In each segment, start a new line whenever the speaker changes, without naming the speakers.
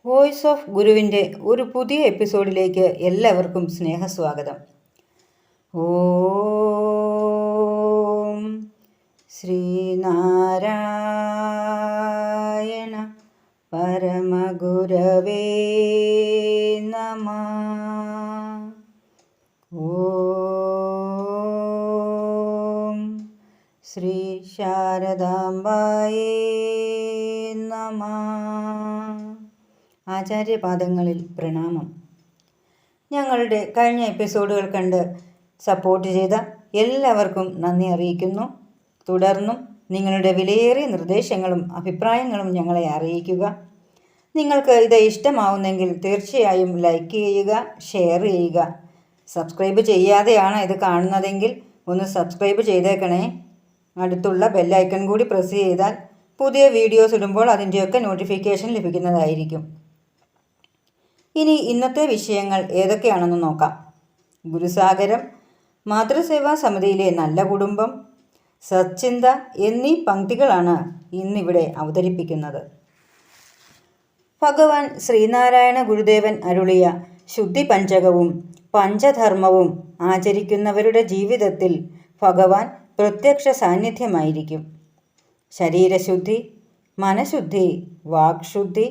Voice of ഗുരുവിൻ്റെ ഒരു പുതിയ എപ്പിസോഡിലേക്ക് എല്ലാവർക്കും സ്നേഹസ്വാഗതം. ഓം ശ്രീനാരായണ പരമഗുരവേ നമഃ. ഓം ശ്രീ ശാരദാംബായേ നമഃ. ആചാര്യപാദങ്ങളിൽ പ്രണാമം. ഞങ്ങളുടെ കഴിഞ്ഞ എപ്പിസോഡുകൾ കണ്ട് സപ്പോർട്ട് ചെയ്ത എല്ലാവർക്കും നന്ദി അറിയിക്കുന്നു. തുടർന്നും നിങ്ങളുടെ വിലയേറിയ നിർദ്ദേശങ്ങളും അഭിപ്രായങ്ങളും ഞങ്ങളെ അറിയിക്കുക. നിങ്ങൾക്ക് ഇത് ഇഷ്ടമാവുന്നെങ്കിൽ തീർച്ചയായും ലൈക്ക് ചെയ്യുക, ഷെയർ ചെയ്യുക. സബ്സ്ക്രൈബ് ചെയ്യാതെയാണ് ഇത് കാണുന്നതെങ്കിൽ ഒന്ന് സബ്സ്ക്രൈബ് ചെയ്തേക്കണേ. അടുത്തുള്ള ബെല്ലൈക്കൺ കൂടി പ്രസ് ചെയ്താൽ പുതിയ വീഡിയോസ് ഇടുമ്പോൾ അതിൻ്റെയൊക്കെ നോട്ടിഫിക്കേഷൻ ലഭിക്കുന്നതായിരിക്കും. ഇനി ഇന്നത്തെ വിഷയങ്ങൾ ഏതൊക്കെയാണെന്ന് നോക്കാം. ഗുരുസാഗരം, മാതൃസേവാ സമിതിയിലെ നല്ല കുടുംബം, സച്ചിന്ത എന്നീ പംക്തികളാണ് ഇന്നിവിടെ അവതരിപ്പിക്കുന്നത്. ഭഗവാൻ ശ്രീനാരായണ ഗുരുദേവൻ അരുളിയ ശുദ്ധി പഞ്ചകവും പഞ്ചധർമ്മവും ആചരിക്കുന്നവരുടെ ജീവിതത്തിൽ ഭഗവാൻ പ്രത്യക്ഷ സാന്നിധ്യമായിരിക്കും. ശരീരശുദ്ധി, മനഃശുദ്ധി, വാക്ശുദ്ധി,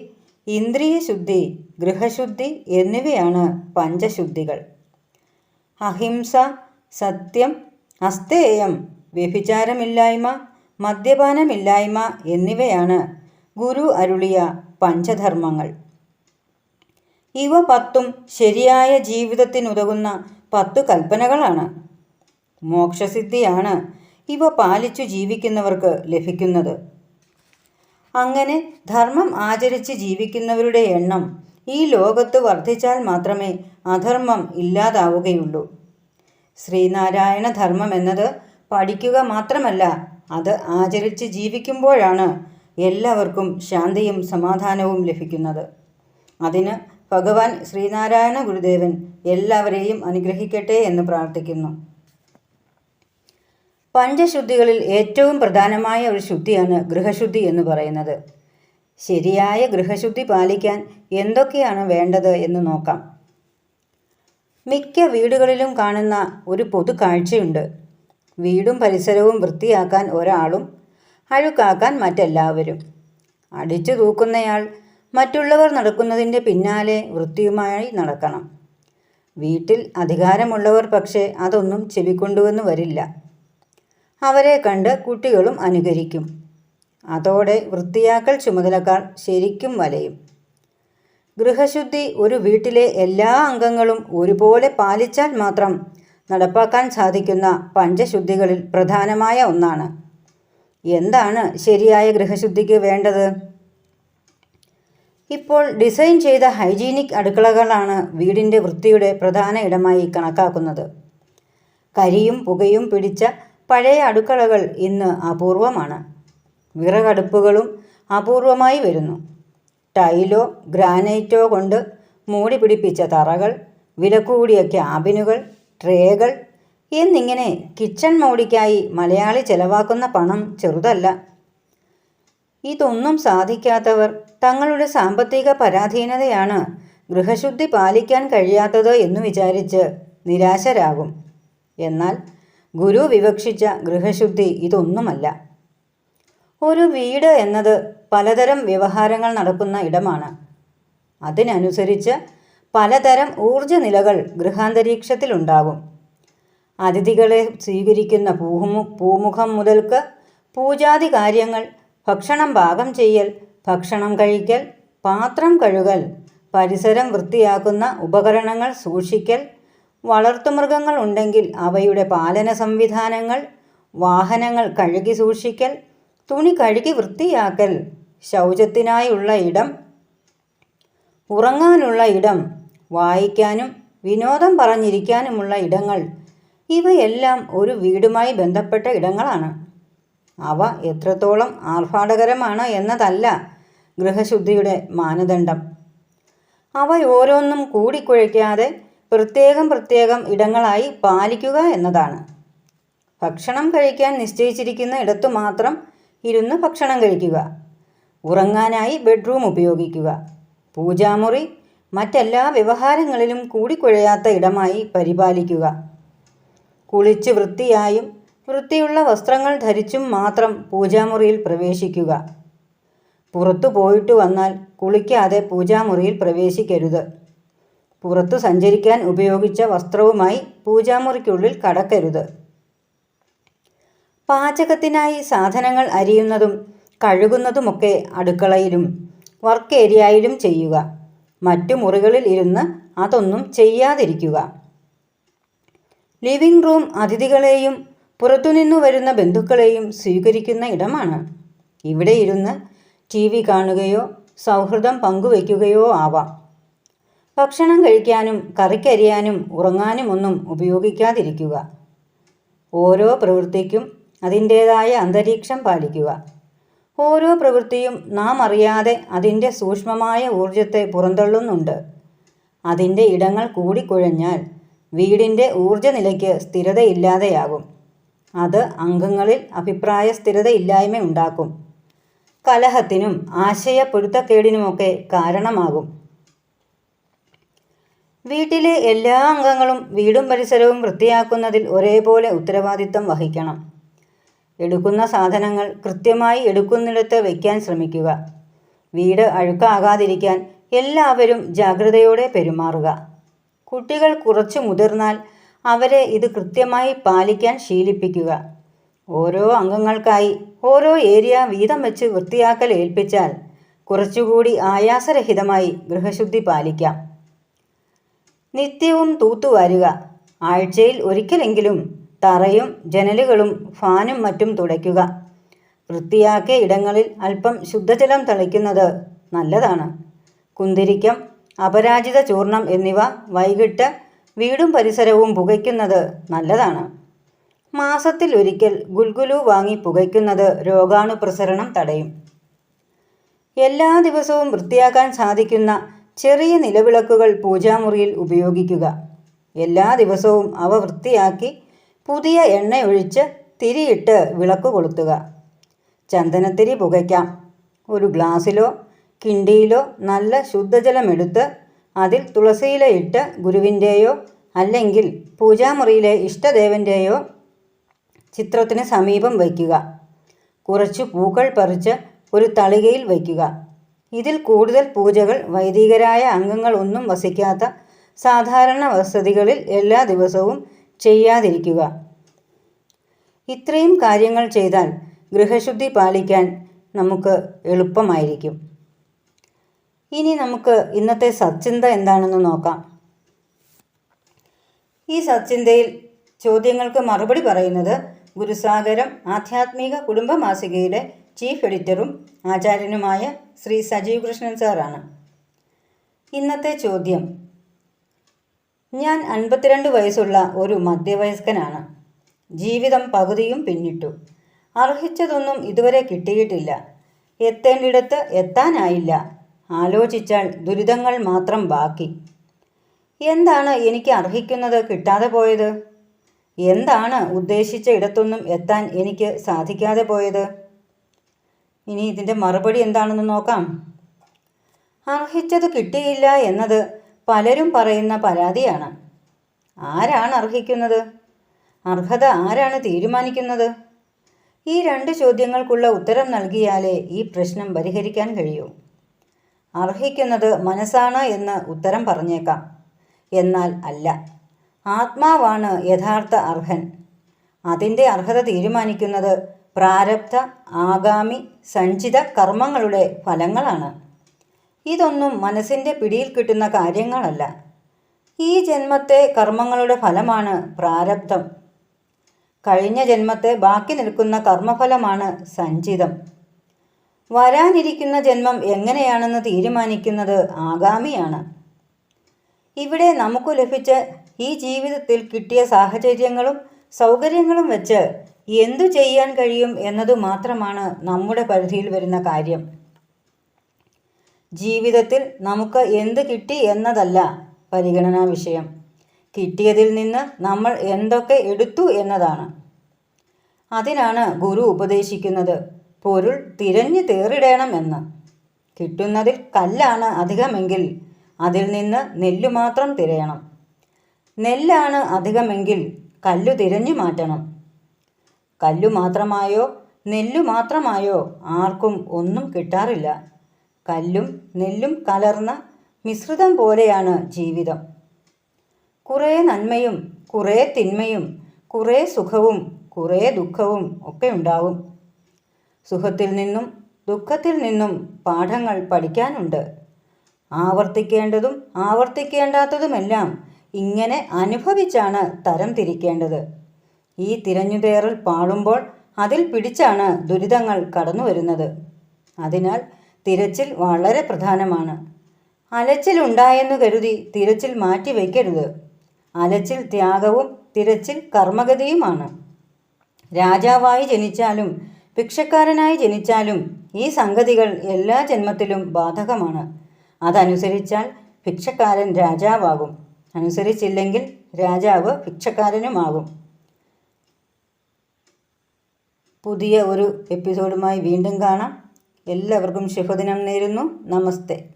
ഇന്ദ്രിയശുദ്ധി, ഗൃഹശുദ്ധി എന്നിവയാണ് പഞ്ചശുദ്ധികൾ. അഹിംസ, സത്യം, അസ്തേയം, വ്യഭിചാരമില്ലായ്മ, മദ്യപാനമില്ലായ്മ എന്നിവയാണ് ഗുരു അരുളിയ പഞ്ചധർമ്മങ്ങൾ. ഇവ 10 ശരിയായ ജീവിതത്തിനുതകുന്ന 10 കൽപ്പനകളാണ്. മോക്ഷസിദ്ധിയാണ് ഇവ പാലിച്ചു ജീവിക്കുന്നവർക്ക് ലഭിക്കുന്നത്. അങ്ങനെ ധർമ്മം ആചരിച്ച് ജീവിക്കുന്നവരുടെ എണ്ണം ഈ ലോകത്ത് വർദ്ധിച്ചാൽ മാത്രമേ അധർമ്മം ഇല്ലാതാവുകയുള്ളൂ. ശ്രീനാരായണ ധർമ്മം എന്നത് പഠിക്കുക മാത്രമല്ല, അത് ആചരിച്ച് ജീവിക്കുമ്പോഴാണ് എല്ലാവർക്കും ശാന്തിയും സമാധാനവും ലഭിക്കുന്നത്. അതിന് ഭഗവാൻ ശ്രീനാരായണ ഗുരുദേവൻ എല്ലാവരെയും അനുഗ്രഹിക്കട്ടെ എന്ന് പ്രാർത്ഥിക്കുന്നു. പഞ്ചശുദ്ധികളിൽ ഏറ്റവും പ്രധാനമായ ഒരു ശുദ്ധിയാണ് ഗൃഹശുദ്ധി എന്ന് പറയുന്നത്. ശരിയായ ഗൃഹശുദ്ധി പാലിക്കാൻ എന്തൊക്കെയാണ് വേണ്ടത് എന്ന് നോക്കാം. മിക്ക വീടുകളിലും കാണുന്ന ഒരു പൊതു കാഴ്ചയുണ്ട്. വീടും പരിസരവും വൃത്തിയാക്കാൻ ഒരാളും അഴുക്കാക്കാൻ മറ്റെല്ലാവരും. അടിച്ചു തൂക്കുന്നയാൾ മറ്റുള്ളവർ നടക്കുന്നതിൻ്റെ പിന്നാലെ വൃത്തിയുമായി നടക്കണം. വീട്ടിൽ അധികാരമുള്ളവർ പക്ഷേ അതൊന്നും ചെവിക്കൊണ്ടുവന്ന് വരില്ല. അവരെ കണ്ട് കുട്ടികളും അനുകരിക്കും. അതോടെ വൃത്തിയാക്കൽ ചുമതലക്കാർ ശരിക്കും വലയും. ഗൃഹശുദ്ധി ഒരു വീട്ടിലെ എല്ലാ അംഗങ്ങളും ഒരുപോലെ പാലിച്ചാൽ മാത്രം നടപ്പാക്കാൻ സാധിക്കുന്ന പഞ്ചശുദ്ധികളിൽ പ്രധാനമായ ഒന്നാണ്. എന്താണ് ശരിയായ ഗൃഹശുദ്ധിക്ക് വേണ്ടത്? ഇപ്പോൾ ഡിസൈൻ ചെയ്ത ഹൈജീനിക് അടുക്കളകളാണ് വീടിൻ്റെ വൃത്തിയുടെ പ്രധാന ഇടമായി കണക്കാക്കുന്നത്. കരിയും പുകയും പിടിച്ച പഴയ അടുക്കളകൾ ഇന്ന് അപൂർവമാണ്. വിറകടുപ്പുകളും അപൂർവമായി വരുന്നു. ടൈലോ ഗ്രാനൈറ്റോ കൊണ്ട് മൂടി പിടിപ്പിച്ച തറകൾ, വിലകൂടിയ ക്യാബിനുകൾ, ട്രേകൾ എന്നിങ്ങനെ കിച്ചൺ മോടിക്കായി മലയാളി ചെലവാക്കുന്ന പണം ചെറുതല്ല. ഇതൊന്നും സാധിക്കാത്തവർ തങ്ങളുടെ സാമ്പത്തിക പരാധീനതയാണ് ഗൃഹശുദ്ധി പാലിക്കാൻ കഴിയാത്തത് എന്ന് വിചാരിച്ച് നിരാശരാകും. എന്നാൽ ഗുരു വിവക്ഷിച്ച ഗൃഹശുദ്ധി ഇതൊന്നുമല്ല. ഒരു വീട് എന്നത് പലതരം വ്യവഹാരങ്ങൾ നടക്കുന്ന ഇടമാണ്. അതിനനുസരിച്ച് പലതരം ഊർജ നിലകൾ ഗൃഹാന്തരീക്ഷത്തിലുണ്ടാകും. അതിഥികളെ സ്വീകരിക്കുന്ന പൂമുഖം മുതൽക്ക് പൂജാതി കാര്യങ്ങൾ, ഭക്ഷണം പാകം ചെയ്യൽ, ഭക്ഷണം കഴിക്കൽ, പാത്രം കഴുകൽ, പരിസരം വൃത്തിയാക്കുന്ന ഉപകരണങ്ങൾ സൂക്ഷിക്കൽ, വളർത്തുമൃഗങ്ങൾ ഉണ്ടെങ്കിൽ അവയുടെ പാലന സംവിധാനങ്ങൾ, വാഹനങ്ങൾ കഴുകി സൂക്ഷിക്കൽ, തുണി കഴുകി വൃത്തിയാക്കൽ, ശൗചത്തിനായുള്ള ഇടം, ഉറങ്ങാനുള്ള ഇടം, വായിക്കാനും വിനോദം പറഞ്ഞിരിക്കാനുമുള്ള ഇടങ്ങൾ, ഇവയെല്ലാം ഒരു വീടുമായി ബന്ധപ്പെട്ട ഇടങ്ങളാണ്. അവ എത്രത്തോളം ആർഭാടകരമാണ് എന്നതല്ല ഗൃഹശുദ്ധിയുടെ മാനദണ്ഡം. അവ ഓരോന്നും കൂടിക്കുഴയ്ക്കാതെ പ്രത്യേകം ഇടങ്ങളായി പാലിക്കുക എന്നതാണ്. ഭക്ഷണം കഴിക്കാൻ നിശ്ചയിച്ചിരിക്കുന്ന ഇടത്തു മാത്രം ഇരുന്ന് ഭക്ഷണം കഴിക്കുക. ഉറങ്ങാനായി ബെഡ്റൂം ഉപയോഗിക്കുക. പൂജാമുറി മറ്റെല്ലാ വ്യവഹാരങ്ങളിലും കൂടിക്കുഴയാത്ത ഇടമായി പരിപാലിക്കുക. കുളിച്ച് വൃത്തിയായും വൃത്തിയുള്ള വസ്ത്രങ്ങൾ ധരിച്ചും മാത്രം പൂജാമുറിയിൽ പ്രവേശിക്കുക. പുറത്തു പോയിട്ട് വന്നാൽ കുളിക്കാതെ പൂജാമുറിയിൽ പ്രവേശിക്കരുത്. പുറത്തു സഞ്ചരിക്കാൻ ഉപയോഗിച്ച വസ്ത്രവുമായി പൂജാമുറിക്കുള്ളിൽ കടക്കരുത്. പാചകത്തിനായി സാധനങ്ങൾ അരിയുന്നതും കഴുകുന്നതുമൊക്കെ അടുക്കളയിലും വർക്ക് ഏരിയയിലും ചെയ്യുക. മറ്റു മുറികളിൽ ഇരുന്ന് അതൊന്നും ചെയ്യാതിരിക്കുക. ലിവിംഗ് റൂം അതിഥികളെയും പുറത്തുനിന്നു വരുന്ന ബന്ധുക്കളെയും സ്വീകരിക്കുന്ന ഇടമാണ്. ഇവിടെ ഇരുന്ന് TV കാണുകയോ സൗഹൃദം പങ്കുവയ്ക്കുകയോ ആവാം. ഭക്ഷണം കഴിക്കാനും കറിക്കരിയാനും ഉറങ്ങാനുമൊന്നും ഉപയോഗിക്കാതിരിക്കുക. ഓരോ പ്രവൃത്തിക്കും അതിൻ്റേതായ അന്തരീക്ഷം പാലിക്കുക. ഓരോ പ്രവൃത്തിയും നാം അറിയാതെ അതിൻ്റെ സൂക്ഷ്മമായ ഊർജത്തെ പുറന്തള്ളുന്നുണ്ട്. അതിൻ്റെ ഇടങ്ങൾ കൂടിക്കുഴഞ്ഞാൽ വീടിൻ്റെ ഊർജനിലയ്ക്ക് സ്ഥിരതയില്ലാതെയാകും. അത് അംഗങ്ങളിൽ അഭിപ്രായ സ്ഥിരതയില്ലായ്മ ഉണ്ടാക്കും. കലഹത്തിനും ആശയപ്പൊരുത്തക്കേടിനുമൊക്കെ കാരണമാകും. വീട്ടിലെ എല്ലാ അംഗങ്ങളും വീടും പരിസരവും വൃത്തിയാക്കുന്നതിൽ ഒരേപോലെ ഉത്തരവാദിത്തം വഹിക്കണം. എടുക്കുന്ന സാധനങ്ങൾ കൃത്യമായി എടുക്കുന്നിടത്ത് വയ്ക്കാൻ ശ്രമിക്കുക. വീട് അഴുക്കാകാതിരിക്കാൻ എല്ലാവരും ജാഗ്രതയോടെ പെരുമാറുക. കുട്ടികൾ കുറച്ചു മുതിർന്നാൽ അവരെ ഇത് കൃത്യമായി പാലിക്കാൻ ശീലിപ്പിക്കുക. ഓരോ അംഗങ്ങൾക്കായി ഓരോ ഏരിയ വീതം വെച്ച് വൃത്തിയാക്കൽ ഏൽപ്പിച്ചാൽ കുറച്ചുകൂടി ആയാസരഹിതമായി ഗൃഹശുദ്ധി പാലിക്കാം. നിത്യവും തൂത്തുവാരുക. ആഴ്ചയിൽ ഒരിക്കലെങ്കിലും തറയും ജനലുകളും ഫാനും മറ്റും തുടയ്ക്കുക. വൃത്തിയാക്കിയ ഇടങ്ങളിൽ അല്പം ശുദ്ധജലം തളിക്കുന്നത് നല്ലതാണ്. കുന്തിരിക്കം, അപരാജിത ചൂർണം എന്നിവ വൈകിട്ട് വീടും പരിസരവും പുകയ്ക്കുന്നത് നല്ലതാണ്. മാസത്തിൽ ഒരിക്കൽ ഗുൽഗുലു വാങ്ങി പുകയ്ക്കുന്നത് രോഗാണുപ്രസരണം തടയും. എല്ലാ ദിവസവും വൃത്തിയാക്കാൻ സാധിക്കുന്ന ചെറിയ നിലവിളക്കുകൾ പൂജാമുറിയിൽ ഉപയോഗിക്കുക. എല്ലാ ദിവസവും അവ വൃത്തിയാക്കി പുതിയ എണ്ണയൊഴിച്ച് തിരിയിട്ട് വിളക്ക് കൊളുത്തുക. ചന്ദനത്തിരി പുകയ്ക്കാം. ഒരു ഗ്ലാസ്സിലോ കിണ്ടിയിലോ നല്ല ശുദ്ധജലമെടുത്ത് അതിൽ തുളസിയിലയിട്ട് ഗുരുവിൻ്റെയോ അല്ലെങ്കിൽ പൂജാമുറിയിലെ ഇഷ്ടദേവൻ്റെയോ ചിത്രത്തിന് സമീപം വയ്ക്കുക. കുറച്ച് പൂക്കൾ പറിച്ച് ഒരു തളികയിൽ വയ്ക്കുക. ഇതിൽ കൂടുതൽ പൂജകൾ വൈദികരായ അംഗങ്ങൾ ഒന്നും വസിക്കാത്ത സാധാരണ വസതികളിൽ എല്ലാ ദിവസവും ചെയ്യാതിരിക്കുക. ഇത്രയും കാര്യങ്ങൾ ചെയ്താൽ ഗൃഹശുദ്ധി പാലിക്കാൻ നമുക്ക് എളുപ്പമായിരിക്കും. ഇനി നമുക്ക് ഇന്നത്തെ സത്ചിന്ത എന്താണെന്ന് നോക്കാം. ഈ സത്ചിന്തയിൽ ചോദ്യങ്ങൾക്ക് മറുപടി പറയുന്നത് ഗുരുസാഗരം ആധ്യാത്മിക കുടുംബ മാസികയിലെ ചീഫ് എഡിറ്ററും ആചാര്യനുമായ ശ്രീ സജീവ് കൃഷ്ണൻ സാറാണ്. ഇന്നത്തെ ചോദ്യം: ഞാൻ 52 വയസ്സുള്ള ഒരു മധ്യവയസ്കനാണ്. ജീവിതം പകുതിയും പിന്നിട്ടു. അർഹിച്ചതൊന്നും ഇതുവരെ കിട്ടിയിട്ടില്ല. എത്തേണ്ടിടത്ത് എത്താനായില്ല. ആലോചിച്ചാൽ ദുരിതങ്ങൾ മാത്രം ബാക്കി. എന്താണ് എനിക്ക് അർഹിക്കുന്നത് കിട്ടാതെ പോയത്? എന്താണ് ഉദ്ദേശിച്ച ഇടത്തൊന്നും എത്താൻ എനിക്ക് സാധിക്കാതെ പോയത്? ഇനി ഇതിൻ്റെ മറുപടി എന്താണെന്ന് നോക്കാം. അർഹിച്ചത് കിട്ടിയില്ല എന്നത് പലരും പറയുന്ന പരാതിയാണ്. ആരാണ് അർഹിക്കുന്നത്? അർഹത ആരാണ് തീരുമാനിക്കുന്നത്? ഈ 2 ചോദ്യങ്ങൾക്കുള്ള ഉത്തരം നൽകിയാലേ ഈ പ്രശ്നം പരിഹരിക്കാൻ കഴിയൂ. അർഹിക്കുന്നത് മനസ്സാണ് എന്ന് ഉത്തരം പറഞ്ഞേക്കാം. എന്നാൽ അല്ല. ആത്മാവാണ് യഥാർത്ഥ അർഹൻ. അതിൻ്റെ അർഹത തീരുമാനിക്കുന്നത് പ്രാരബ്ധ, ആഗാമി, സഞ്ചിത കർമ്മങ്ങളുടെ ഫലങ്ങളാണ്. ഇതൊന്നും മനസ്സിൻ്റെ പിടിയിൽ കിട്ടുന്ന കാര്യങ്ങളല്ല. ഈ ജന്മത്തെ കർമ്മങ്ങളുടെ ഫലമാണ് പ്രാരബ്ധം. കഴിഞ്ഞ ജന്മത്തെ ബാക്കി നിൽക്കുന്ന കർമ്മഫലമാണ് സഞ്ചിതം. വരാനിരിക്കുന്ന ജന്മം എങ്ങനെയാണെന്ന് തീരുമാനിക്കുന്നത് ആഗാമിയാണ്. ഇവിടെ നമുക്ക് ലഭിച്ച ഈ ജീവിതത്തിൽ കിട്ടിയ സാഹചര്യങ്ങളും സൗകര്യങ്ങളും വെച്ച് എന്തു ചെയ്യാൻ കഴിയും എന്നതു മാത്രമാണ് നമ്മുടെ പരിധിയിൽ വരുന്ന കാര്യം. ജീവിതത്തിൽ നമുക്ക് എന്ത് കിട്ടി എന്നതല്ല പരിഗണനാ വിഷയം. കിട്ടിയതിൽ നിന്ന് നമ്മൾ എന്തൊക്കെ എടുത്തു എന്നതാണ്. അതിനാണ് ഗുരു ഉപദേശിക്കുന്നത് പൊരുൾ തിരഞ്ഞു തേറിടണം എന്ന്. കിട്ടുന്നതിൽ കല്ലാണ് അധികമെങ്കിൽ അതിൽ നിന്ന് നെല്ലു മാത്രം തിരയണം. നെല്ലാണ് അധികമെങ്കിൽ കല്ലു തിരഞ്ഞു മാറ്റണം. കല്ലു മാത്രമായോ നെല്ലു മാത്രമായോ ആർക്കും ഒന്നും കിട്ടാറില്ല. കല്ലും നെല്ലും കലർന്ന മിശ്രിതം പോലെയാണ് ജീവിതം. കുറേ നന്മയും കുറേ തിന്മയും കുറേ സുഖവും കുറേ ദുഃഖവും ഒക്കെ ഉണ്ടാവും. സുഖത്തിൽ നിന്നും ദുഃഖത്തിൽ നിന്നും പാഠങ്ങൾ പഠിക്കാനുണ്ട്. ആവർത്തിക്കേണ്ടതും ആവർത്തിക്കേണ്ടാത്തതുമെല്ലാം ഇങ്ങനെ അനുഭവിച്ചാണ് തരം തിരിക്കേണ്ടത്. ഈ തിരഞ്ഞുതേറൽ പാളുമ്പോൾ അതിൽ പിടിച്ചാണ് ദുരിതങ്ങൾ കടന്നു വരുന്നത്. അതിനാൽ തിരച്ചിൽ വളരെ പ്രധാനമാണ്. അലച്ചിലുണ്ടായെന്നു കരുതി തിരച്ചിൽ മാറ്റിവെക്കരുത്. അലച്ചിൽ ത്യാഗവും തിരച്ചിൽ കർമ്മഗതിയുമാണ്. രാജാവായി ജനിച്ചാലും ഭിക്ഷക്കാരനായി ജനിച്ചാലും ഈ സംഗതികൾ എല്ലാ ജന്മത്തിലും ബാധകമാണ്. അതനുസരിച്ചാൽ ഭിക്ഷക്കാരൻ രാജാവാകും, അനുസരിച്ചില്ലെങ്കിൽ രാജാവ് ഭിക്ഷക്കാരനുമാകും. പുതിയ ഒരു എപ്പിസോഡുമായി വീണ്ടും കാണാം. എല്ലാവർക്കും ശുഭദിനം നേരുന്നു. നമസ്തേ.